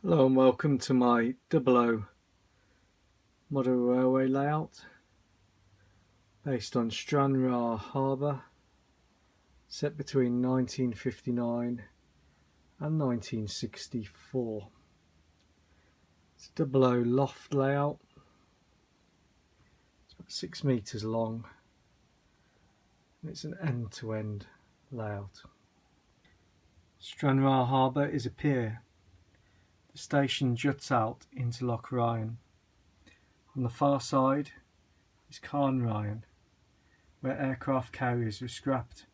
Hello and welcome to my 00 model railway layout based on Stranraer Harbour, set between 1959 and 1964. It's a 00 loft layout. It's about 6 metres long and it's an end-to-end layout. Stranraer Harbour is a pier. The station juts out into Loch Ryan. On the far side is Carlisle-Stranraer, where aircraft carriers were scrapped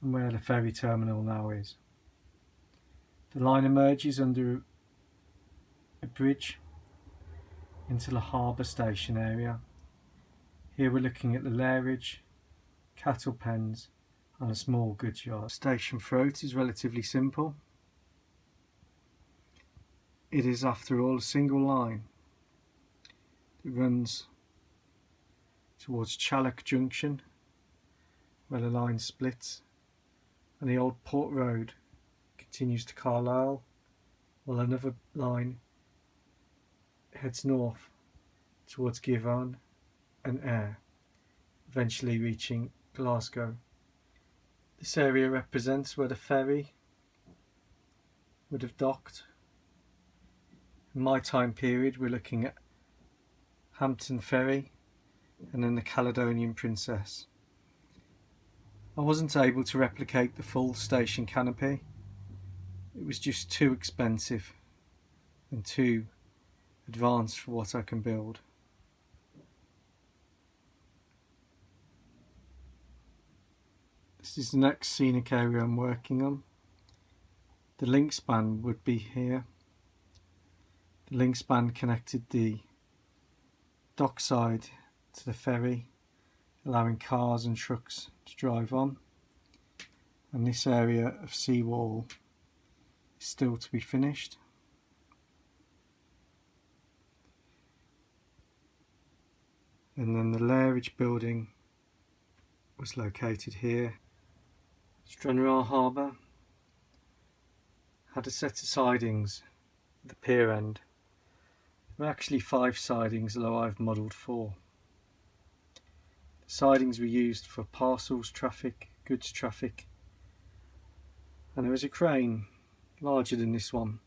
and where the ferry terminal now is. The line emerges under a bridge into the harbour station area. Here we're looking at the lairage, cattle pens and a small goods yard. Station throat is relatively simple. It is, after all, a single line that runs towards Challock Junction, where the line splits, and the old Port Road continues to Carlisle, while another line heads north towards Givon and Ayr, eventually reaching Glasgow. This area represents where the ferry would have docked. In my time period, we're looking at Hampton Ferry and then the Caledonian Princess. I wasn't able to replicate the full station canopy. It was just too expensive and too advanced for what I can build. This is the next scenic area I'm working on. The link span would be here. The link span connected the dockside to the ferry, allowing cars and trucks to drive on, and this area of seawall is still to be finished. And then the lairage building was located here. Stranraer Harbour had a set of sidings at the pier end. There were actually 5 sidings, although I've modelled 4. The sidings were used for parcels traffic, goods traffic, and there was a crane larger than this one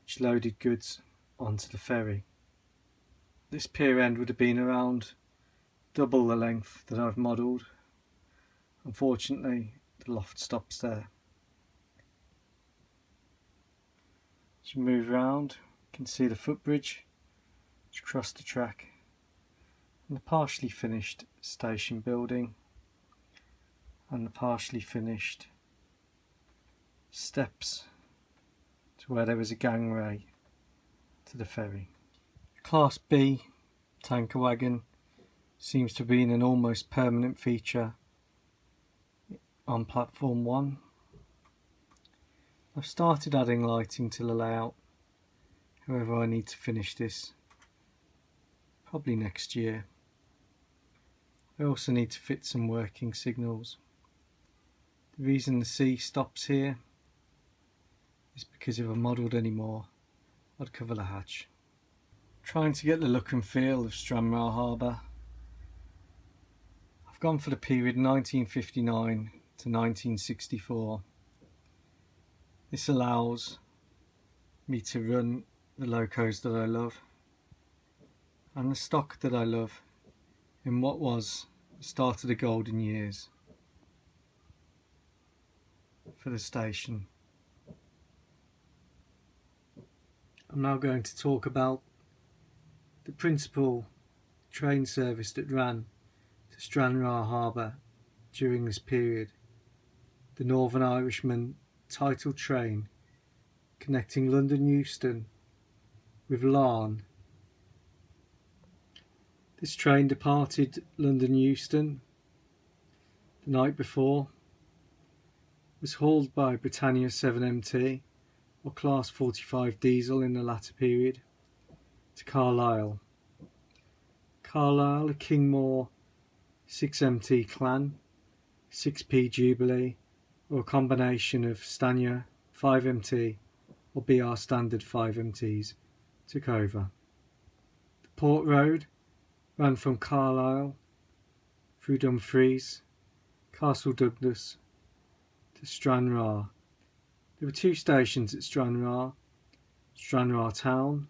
which loaded goods onto the ferry. This pier end would have been around double the length that I've modelled. Unfortunately, the loft stops there. As you move around, you can see the footbridge which crossed the track and the partially finished station building and the partially finished steps to where there was a gangway to the ferry. Class B tanker wagon seems to have been an almost permanent feature on platform 1. I've started adding lighting to the layout, however I need to finish this probably next year. I also need to fit some working signals. The reason the sea stops here is because if I modelled any more I'd cover the hatch. Trying to get the look and feel of Stranraer Harbour, I've gone for the period 1959 to 1964. This allows me to run the locos that I love and the stock that I love in what was the start of the golden years for the station. I'm now going to talk about the principal train service that ran to Stranraer Harbour during this period, the Northern Irishman Untitled train connecting London Euston with Larne. This train departed London Euston the night before, was hauled by Britannia 7MT or Class 45 diesel in the latter period to Carlisle. Carlisle, a Kingmore 6MT Clan, 6P Jubilee, or a combination of Stania 5MT or BR standard 5MTs took over. The Port Road ran from Carlisle through Dumfries, Castle Douglas to Stranraer. There were 2 stations at Stranraer, Stranraer Town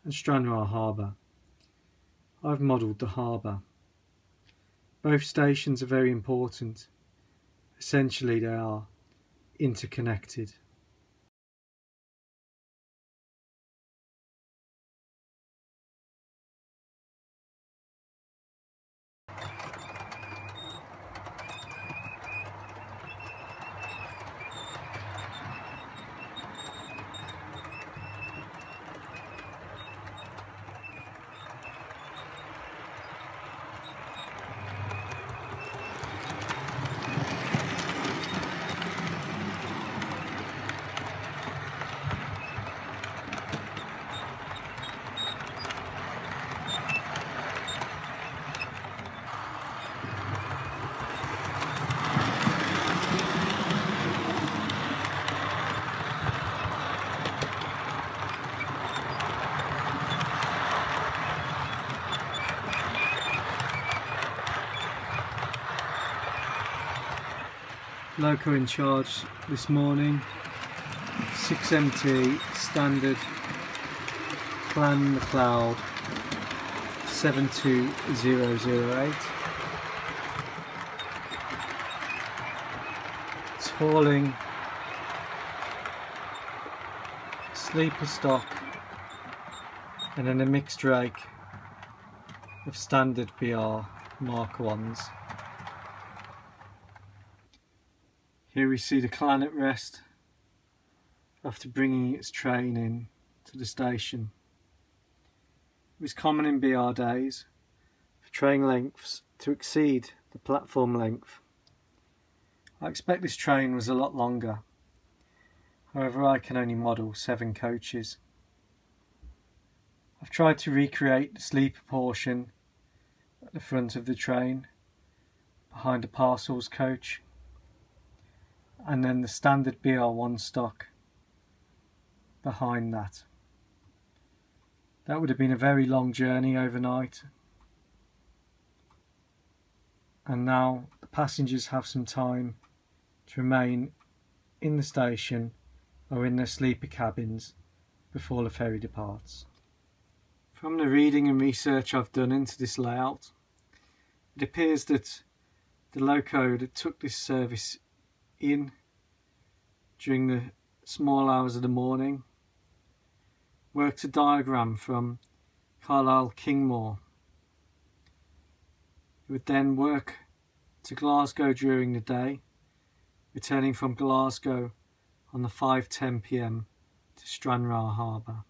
and Stranraer Harbour. I've modelled the harbour. Both stations are very important. Essentially they are interconnected. Loco in charge this morning, 6MT standard Clan McLeod 72008. It's hauling sleeper stock and then a mixed rake of standard BR Mark 1s. Here we see the Clan at rest after bringing its train in to the station. It was common in BR days for train lengths to exceed the platform length. I expect this train was a lot longer, however I can only model 7 coaches. I've tried to recreate the sleeper portion at the front of the train, behind a parcels coach, and then the standard BR1 stock behind that. That would have been a very long journey overnight, and now the passengers have some time to remain in the station or in their sleeper cabins before the ferry departs. From the reading and research I've done into this layout, it appears that the loco that took this service in during the small hours of the morning worked a diagram from Carlisle-Kingmore. It would then work to Glasgow during the day, returning from Glasgow on the 5:10 PM to Stranraer Harbour.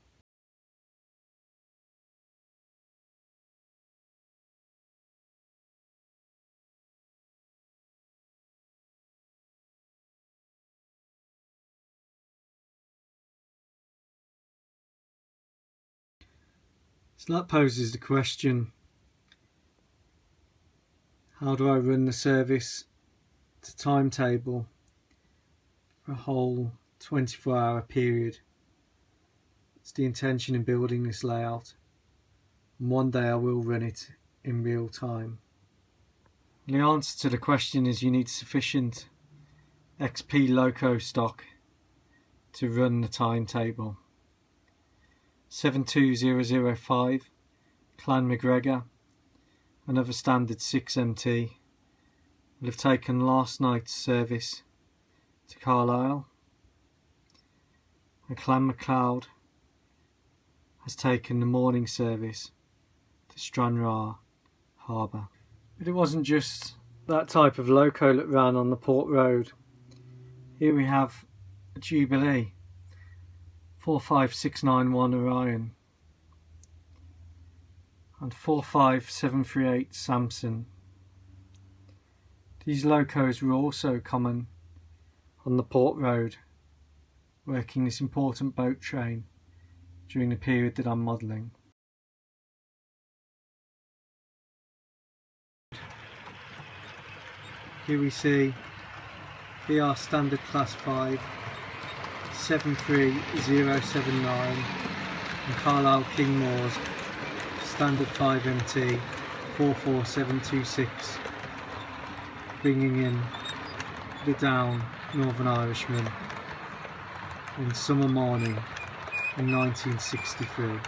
So that poses the question, how do I run the service to timetable for a whole 24-hour period? It's the intention in building this layout, and one day I will run it in real time. And the answer to the question is you need sufficient XP loco stock to run the timetable. 72005 Clan McGregor, another standard 6MT, will have taken last night's service to Carlisle, and Clan MacLeod has taken the morning service to Stranraer Harbour. But it wasn't just that type of loco that ran on the Port Road. Here we have a Jubilee 45691 Orion and 45738 Samson. These locos were also common on the Port Road, working this important boat train during the period that I'm modelling. Here we see BR Standard Class 5 73079 and Carlisle-Kingmoors standard 5MT 44726, bringing in the down Northern Irishman on summer morning in 1963.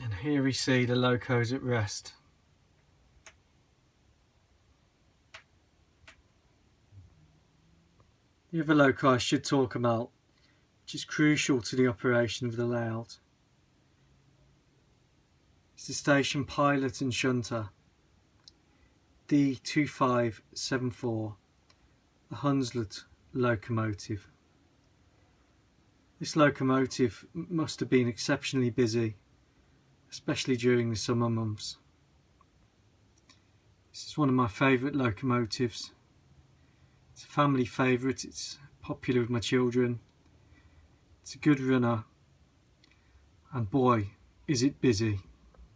And here we see the locos at rest. The other loco I should talk about, which is crucial to the operation of the layout, is the station pilot and shunter D2574, the Hunslet locomotive. This locomotive must have been exceptionally busy, especially during the summer months. This is one of my favourite locomotives. It's a family favourite, it's popular with my children, it's a good runner, and boy is it busy.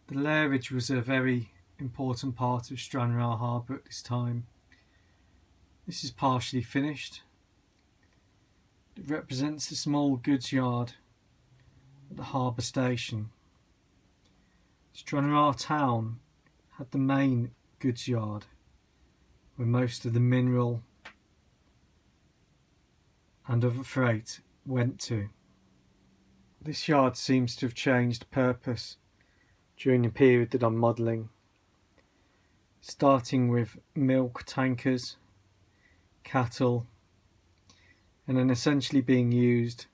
The lairage was a very important part of Stranraer Harbour at this time. This is partially finished. It represents the small goods yard at the harbour station. Stranraer town had the main goods yard where most of the mineral and other freight went to. This yard seems to have changed purpose during the period that I'm modelling, starting with milk tankers, cattle, and then essentially being used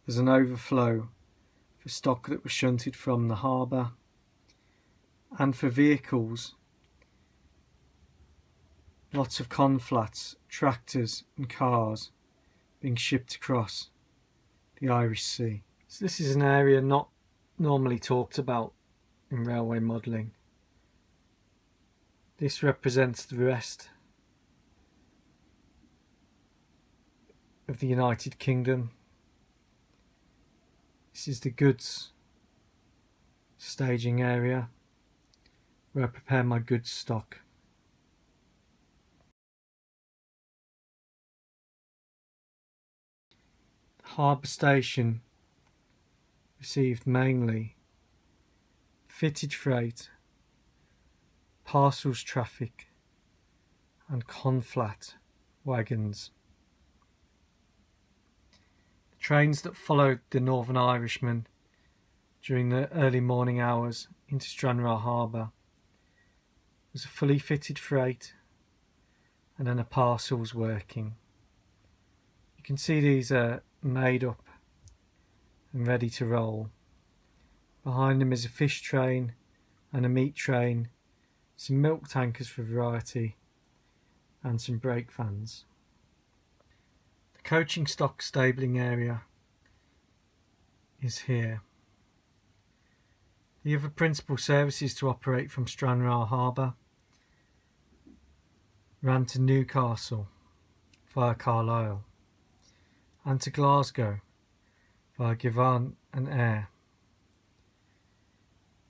as an overflow for stock that was shunted from the harbour and for vehicles, lots of conflats, tractors and cars being shipped across the Irish Sea. So this is an area not normally talked about in railway modelling. This represents the rest of the United Kingdom. This is the goods staging area where I prepare my goods stock. The harbour station received mainly fitted freight, parcels traffic and conflat wagons. The trains that followed the Northern Irishman during the early morning hours into Stranraer Harbour was a fully fitted freight and then a parcels working. You can see these are made up and ready to roll. Behind them is a fish train and a meat train, some milk tankers for variety, and some brake vans. The coaching stock stabling area is here. The other principal services to operate from Stranraer Harbour ran to Newcastle via Carlisle and to Glasgow via Givan and Ayr.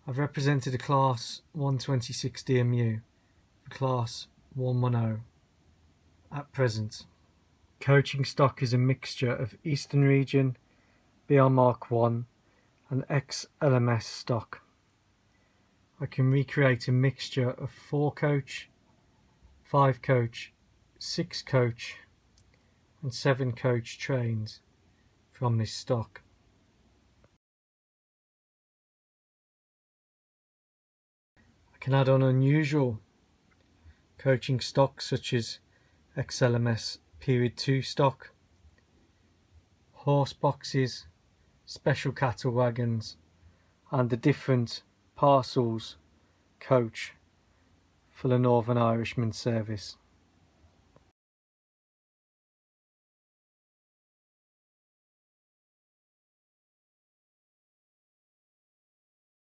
I've represented a Class 126 DMU for Class 110 at present. Coaching stock is a mixture of Eastern Region, BR Mark 1 and ex-LMS stock. I can recreate a mixture of 4-coach, 5-coach, 6-coach and 7-coach trains from this stock. I can add on unusual coaching stock such as XLMS Period 2 stock, horse boxes, special cattle wagons and the different parcels coach for the Northern Irishman service.